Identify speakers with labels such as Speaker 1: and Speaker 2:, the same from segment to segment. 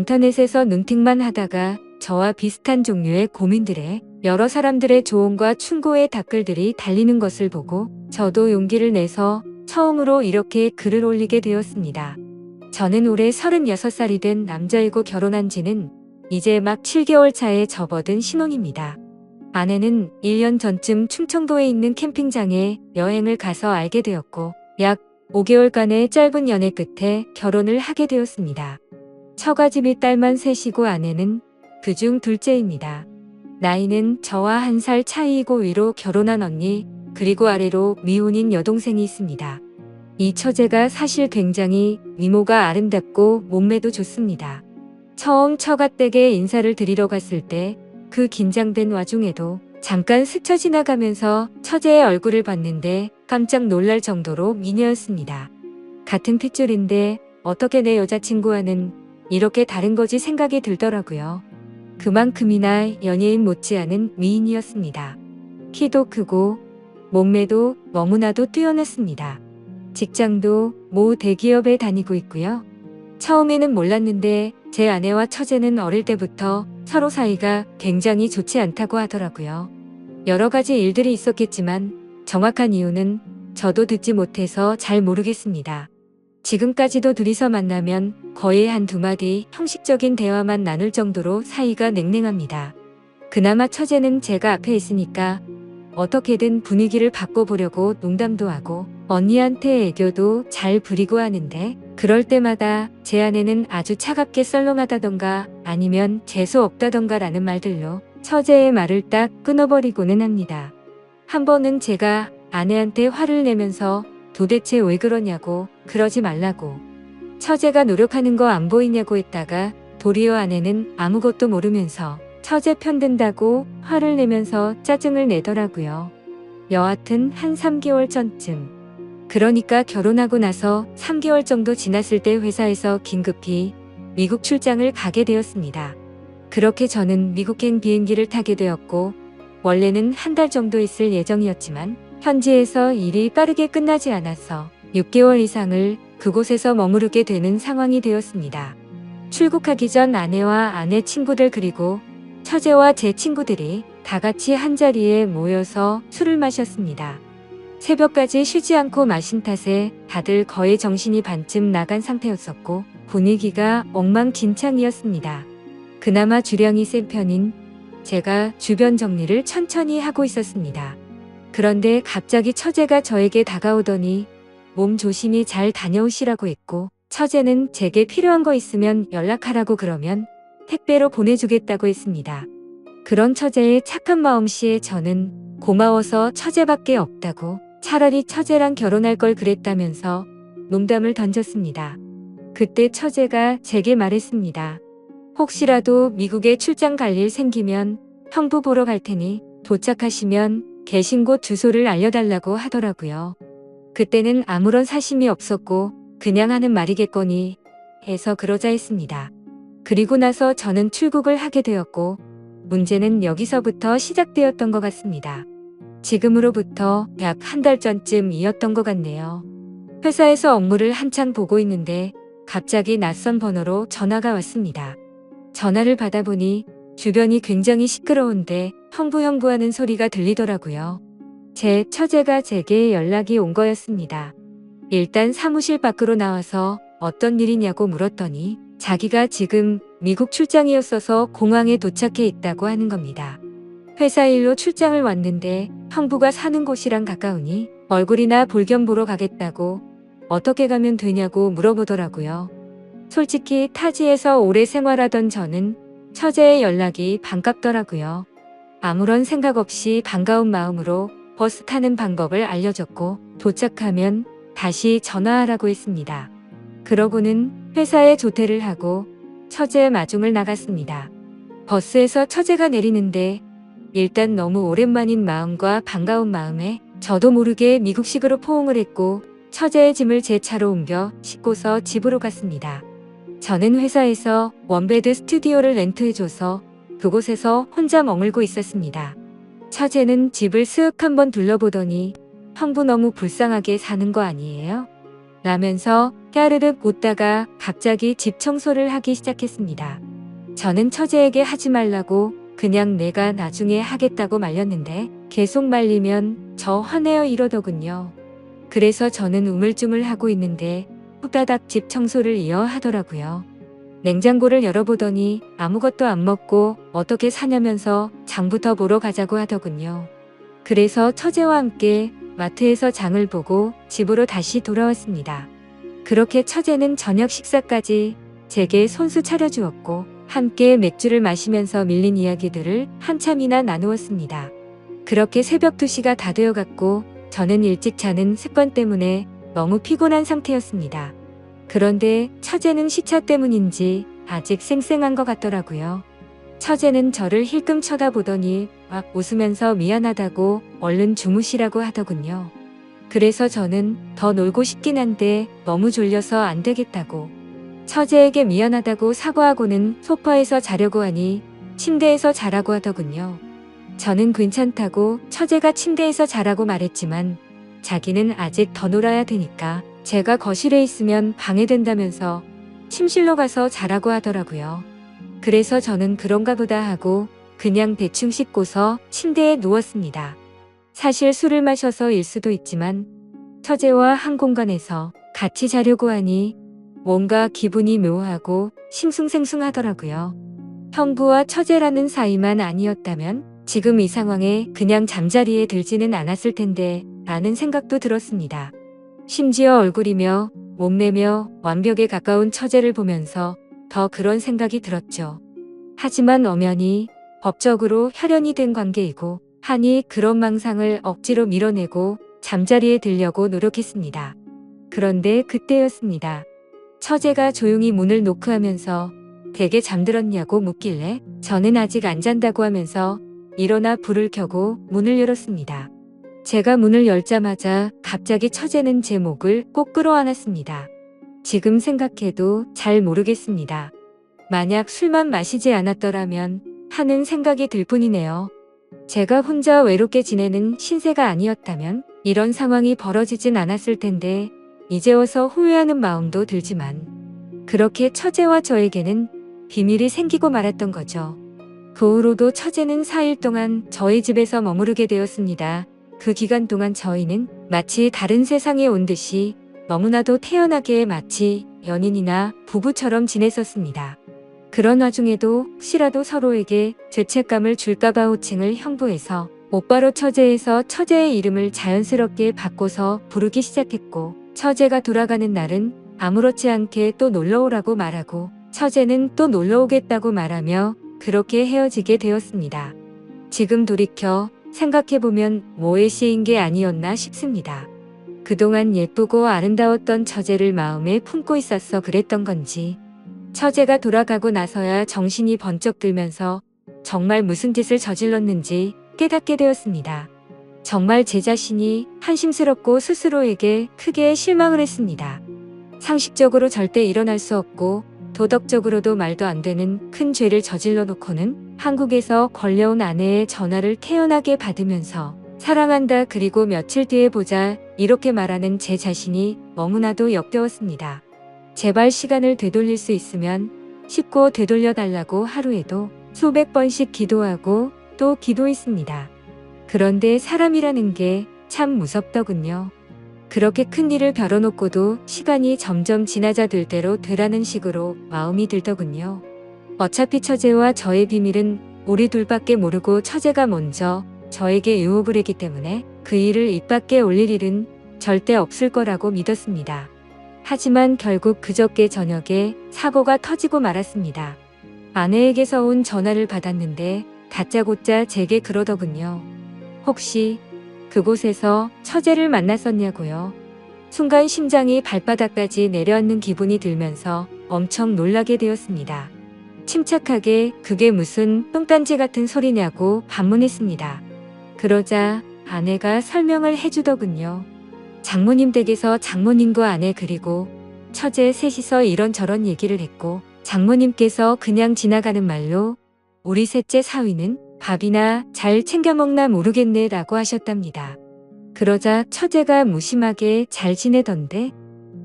Speaker 1: 인터넷에서 눈팅만 하다가 저와 비슷한 종류의 고민들에 여러 사람들의 조언과 충고의 댓글들이 달리는 것을 보고 저도 용기를 내서 처음으로 이렇게 글을 올리게 되었습니다. 저는 올해 36살이 된 남자이고 결혼한 지는 이제 막 7개월 차에 접어든 신혼입니다. 아내는 1년 전쯤 충청도에 있는 캠핑장에 여행을 가서 알게 되었고 약 5개월간의 짧은 연애 끝에 결혼을 하게 되었습니다. 처가집이 딸만 셋이고 아내는 그중 둘째입니다. 나이는 저와 1살 차이이고 위로 결혼한 언니 그리고 아래로 미혼인 여동생이 있습니다. 이 처제가 사실 굉장히 미모가 아름답고 몸매도 좋습니다. 처음 처가댁에 인사를 드리러 갔을 때 그 긴장된 와중에도 잠깐 스쳐 지나가면서 처제의 얼굴을 봤는데 깜짝 놀랄 정도로 미녀였습니다. 같은 핏줄인데 어떻게 내 여자친구와는 이렇게 다른 거지 생각이 들더라고요. 그만큼이나 연예인 못지않은 미인이었습니다. 키도 크고 몸매도 너무나도 뛰어났습니다. 직장도 모 대기업에 다니고 있고요. 처음에는 몰랐는데 제 아내와 처제는 어릴 때부터 서로 사이가 굉장히 좋지 않다고 하더라고요. 여러 가지 일들이 있었겠지만 정확한 이유는 저도 듣지 못해서 잘 모르겠습니다. 지금까지도 둘이서 만나면 거의 한두 마디 형식적인 대화만 나눌 정도로 사이가 냉랭합니다. 그나마 처제는 제가 앞에 있으니까 어떻게든 분위기를 바꿔보려고 농담도 하고 언니한테 애교도 잘 부리고 하는데 그럴 때마다 제 아내는 아주 차갑게 썰렁하다던가 아니면 재수 없다던가 라는 말들로 처제의 말을 딱 끊어버리고는 합니다. 한 번은 제가 아내한테 화를 내면서 도대체 왜 그러냐고 그러지 말라고 처제가 노력하는 거 안 보이냐고 했다가 도리어 아내는 아무것도 모르면서 처제 편든다고 화를 내면서 짜증을 내더라고요. 여하튼 한 3개월 전쯤 그러니까 결혼하고 나서 3개월 정도 지났을 때 회사에서 긴급히 미국 출장을 가게 되었습니다. 그렇게 저는 미국행 비행기를 타게 되었고 원래는 한 달 정도 있을 예정이었지만 현지에서 일이 빠르게 끝나지 않아서 6개월 이상을 그곳에서 머무르게 되는 상황이 되었습니다. 출국하기 전 아내와 아내 친구들 그리고 처제와 제 친구들이 다 같이 한자리에 모여서 술을 마셨습니다. 새벽까지 쉬지 않고 마신 탓에 다들 거의 정신이 반쯤 나간 상태였었고 분위기가 엉망진창이었습니다. 그나마 주량이 센 편인 제가 주변 정리를 천천히 하고 있었습니다. 그런데 갑자기 처제가 저에게 다가오더니 몸 조심히 잘 다녀오시라고 했고 처제는 제게 필요한 거 있으면 연락하라고 그러면 택배로 보내주겠다고 했습니다. 그런 처제의 착한 마음씨에 저는 고마워서 처제밖에 없다고 차라리 처제랑 결혼할 걸 그랬다면서 농담을 던졌습니다. 그때 처제가 제게 말했습니다. 혹시라도 미국에 출장 갈 일 생기면 형부 보러 갈 테니 도착하시면 계신 곳 주소를 알려달라고 하더라고요. 그때는 아무런 사심이 없었고 그냥 하는 말이겠거니 해서 그러자 했습니다. 그리고 나서 저는 출국을 하게 되었고 문제는 여기서부터 시작되었던 것 같습니다. 지금으로부터 약 한 달 전쯤이었던 것 같네요. 회사에서 업무를 한창 보고 있는데 갑자기 낯선 번호로 전화가 왔습니다. 전화를 받아보니 주변이 굉장히 시끄러운데 형부 하는 소리가 들리더라고요. 제 처제가 제게 연락이 온 거였습니다. 일단 사무실 밖으로 나와서 어떤 일이냐고 물었더니 자기가 지금 미국 출장이었어서 공항에 도착해 있다고 하는 겁니다. 회사 일로 출장을 왔는데 형부가 사는 곳이랑 가까우니 얼굴이나 볼 겸 보러 가겠다고 어떻게 가면 되냐고 물어보더라고요. 솔직히 타지에서 오래 생활하던 저는 처제의 연락이 반갑더라고요. 아무런 생각 없이 반가운 마음으로 버스 타는 방법을 알려줬고 도착하면 다시 전화하라고 했습니다. 그러고는 회사에 조퇴를 하고 처제의 마중을 나갔습니다. 버스에서 처제가 내리는데 일단 너무 오랜만인 마음과 반가운 마음에 저도 모르게 미국식으로 포옹을 했고 처제의 짐을 제 차로 옮겨 싣고서 집으로 갔습니다. 저는 회사에서 원베드 스튜디오를 렌트해줘서 그곳에서 혼자 머물고 있었습니다. 처제는 집을 슥 한번 둘러보더니 형부 너무 불쌍하게 사는 거 아니에요? 라면서 까르륵 웃다가 갑자기 집 청소를 하기 시작했습니다. 저는 처제에게 하지 말라고 그냥 내가 나중에 하겠다고 말렸는데 계속 말리면 저 화내요 이러더군요. 그래서 저는 우물쭈물하고 있는데 후다닥 집 청소를 이어 하더라고요. 냉장고를 열어보더니 아무것도 안 먹고 어떻게 사냐면서 장부터 보러 가자고 하더군요. 그래서 처제와 함께 마트에서 장을 보고 집으로 다시 돌아왔습니다. 그렇게 처제는 저녁 식사까지 제게 손수 차려주었고 함께 맥주를 마시면서 밀린 이야기들을 한참이나 나누었습니다. 그렇게 새벽 2시가 다 되어갔고 저는 일찍 자는 습관 때문에 너무 피곤한 상태였습니다. 그런데 처제는 시차 때문인지 아직 쌩쌩한 것 같더라고요. 처제는 저를 힐끔 쳐다보더니 막 웃으면서 미안하다고 얼른 주무시라고 하더군요. 그래서 저는 더 놀고 싶긴 한데 너무 졸려서 안 되겠다고 처제에게 미안하다고 사과하고는 소파에서 자려고 하니 침대에서 자라고 하더군요. 저는 괜찮다고 처제가 침대에서 자라고 말했지만 자기는 아직 더 놀아야 되니까 제가 거실에 있으면 방해된다면서 침실로 가서 자라고 하더라고요. 그래서 저는 그런가 보다 하고 그냥 대충 씻고서 침대에 누웠습니다. 사실 술을 마셔서일 수도 있지만 처제와 한 공간에서 같이 자려고 하니 뭔가 기분이 묘하고 싱숭생숭하더라고요. 형부와 처제라는 사이만 아니었다면 지금 이 상황에 그냥 잠자리에 들지는 않았을 텐데 라는 생각도 들었습니다. 심지어 얼굴이며 몸매며 완벽에 가까운 처제를 보면서 더 그런 생각이 들었죠. 하지만 엄연히 법적으로 혈연이 된 관계이고 하니 그런 망상을 억지로 밀어내고 잠자리에 들려고 노력했습니다. 그런데 그때였습니다. 처제가 조용히 문을 노크하면서 댁에 잠들었냐고 묻길래 저는 아직 안 잔다고 하면서 일어나 불을 켜고 문을 열었습니다. 제가 문을 열자마자 갑자기 처제는 제 목을 꼭 끌어안았습니다. 지금 생각해도 잘 모르겠습니다. 만약 술만 마시지 않았더라면 하는 생각이 들 뿐이네요. 제가 혼자 외롭게 지내는 신세가 아니었다면 이런 상황이 벌어지진 않았을 텐데 이제 와서 후회하는 마음도 들지만 그렇게 처제와 저에게는 비밀이 생기고 말았던 거죠. 그 후로도 처제는 4일 동안 저희 집에서 머무르게 되었습니다. 그 기간 동안 저희는 마치 다른 세상에 온 듯이 너무나도 태연하게 마치 연인이나 부부처럼 지냈었습니다. 그런 와중에도 혹시라도 서로에게 죄책감을 줄까봐 호칭을 형부에서 오빠로 처제에서 처제의 이름을 자연스럽게 바꿔서 부르기 시작했고 처제가 돌아가는 날은 아무렇지 않게 또 놀러오라고 말하고 처제는 또 놀러오겠다고 말하며 그렇게 헤어지게 되었습니다. 지금 돌이켜 생각해보면 뭐에 씌인 게 아니었나 싶습니다. 그동안 예쁘고 아름다웠던 처제를 마음에 품고 있었어 그랬던 건지 처제가 돌아가고 나서야 정신이 번쩍 들면서 정말 무슨 짓을 저질렀는지 깨닫게 되었습니다. 정말 제 자신이 한심스럽고 스스로에게 크게 실망을 했습니다. 상식적으로 절대 일어날 수 없고 도덕적으로도 말도 안 되는 큰 죄를 저질러 놓고는 한국에서 걸려온 아내의 전화를 태연하게 받으면서 사랑한다 그리고 며칠 뒤에 보자 이렇게 말하는 제 자신이 너무나도 역겨웠습니다. 제발 시간을 되돌릴 수 있으면 쉽고 되돌려 달라고 하루에도 수백 번씩 기도하고 또 기도했습니다. 그런데 사람이라는 게 참 무섭더군요. 그렇게 큰 일을 벼뤄놓고도 시간이 점점 지나자 들 대로 되라는 식으로 마음이 들더군요. 어차피 처제와 저의 비밀은 우리 둘밖에 모르고 처제가 먼저 저에게 유혹을 했기 때문에 그 일을 입 밖에 올릴 일은 절대 없을 거라고 믿었습니다. 하지만 결국 그저께 저녁에 사고가 터지고 말았습니다. 아내에게서 온 전화를 받았는데 다짜고짜 제게 그러더군요. 혹시 그곳에서 처제를 만났었냐고요. 순간 심장이 발바닥까지 내려앉는 기분이 들면서 엄청 놀라게 되었습니다. 침착하게 그게 무슨 똥딴지 같은 소리냐고 반문했습니다. 그러자 아내가 설명을 해주더군요. 장모님 댁에서 장모님과 아내 그리고 처제 셋이서 이런저런 얘기를 했고 장모님께서 그냥 지나가는 말로 우리 셋째 사위는 밥이나 잘 챙겨 먹나 모르겠네 라고 하셨답니다. 그러자 처제가 무심하게 잘 지내던데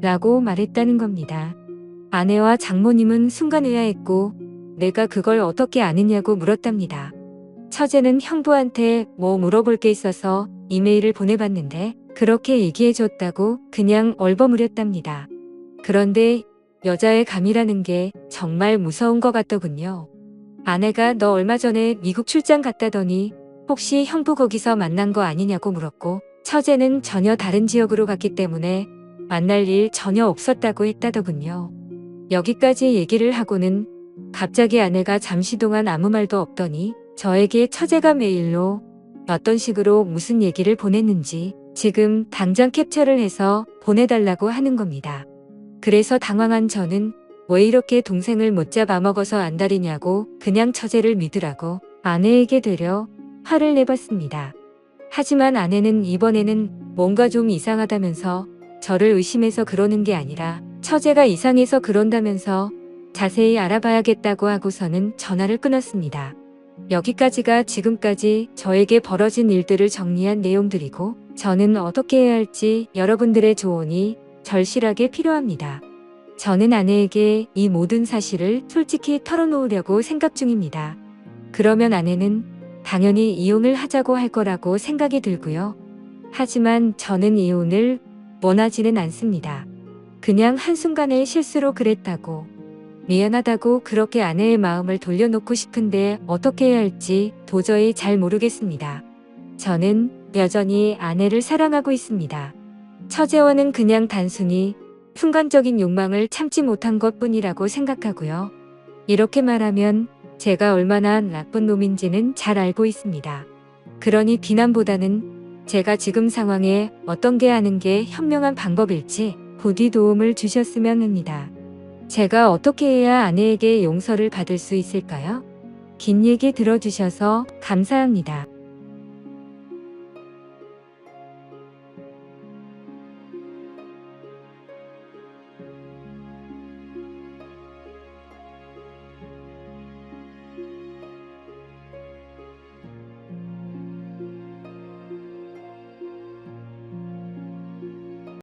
Speaker 1: 라고 말했다는 겁니다. 아내와 장모님은 순간 의아했고 내가 그걸 어떻게 아느냐고 물었답니다. 처제는 형부한테 뭐 물어볼 게 있어서 이메일을 보내봤는데 그렇게 얘기해줬다고 그냥 얼버무렸답니다. 그런데 여자의 감이라는 게 정말 무서운 것 같더군요. 아내가 너 얼마 전에 미국 출장 갔다더니 혹시 형부 거기서 만난 거 아니냐고 물었고 처제는 전혀 다른 지역으로 갔기 때문에 만날 일 전혀 없었다고 했다더군요. 여기까지 얘기를 하고는 갑자기 아내가 잠시 동안 아무 말도 없더니 저에게 처제가 메일로 어떤 식으로 무슨 얘기를 보냈는지 지금 당장 캡처를 해서 보내달라고 하는 겁니다. 그래서 당황한 저는 왜 이렇게 동생을 못 잡아먹어서 안달이냐고 그냥 처제를 믿으라고 아내에게 되려 화를 내봤습니다. 하지만 아내는 이번에는 뭔가 좀 이상하다면서 저를 의심해서 그러는 게 아니라 처제가 이상해서 그런다면서 자세히 알아봐야겠다고 하고서는 전화를 끊었습니다. 여기까지가 지금까지 저에게 벌어진 일들을 정리한 내용들이고 저는 어떻게 해야 할지 여러분들의 조언이 절실하게 필요합니다. 저는 아내에게 이 모든 사실을 솔직히 털어놓으려고 생각 중입니다. 그러면 아내는 당연히 이혼을 하자고 할 거라고 생각이 들고요. 하지만 저는 이혼을 원하지는 않습니다. 그냥 한순간의 실수로 그랬다고 미안하다고 그렇게 아내의 마음을 돌려놓고 싶은데 어떻게 해야 할지 도저히 잘 모르겠습니다. 저는 여전히 아내를 사랑하고 있습니다. 처제와는 그냥 단순히 순간적인 욕망을 참지 못한 것뿐이라고 생각하고요. 이렇게 말하면 제가 얼마나 나쁜 놈인지는 잘 알고 있습니다. 그러니 비난보다는 제가 지금 상황에 어떤 게 하는 게 현명한 방법일지 부디 도움을 주셨으면 합니다. 제가 어떻게 해야 아내에게 용서를 받을 수 있을까요? 긴 얘기 들어주셔서 감사합니다.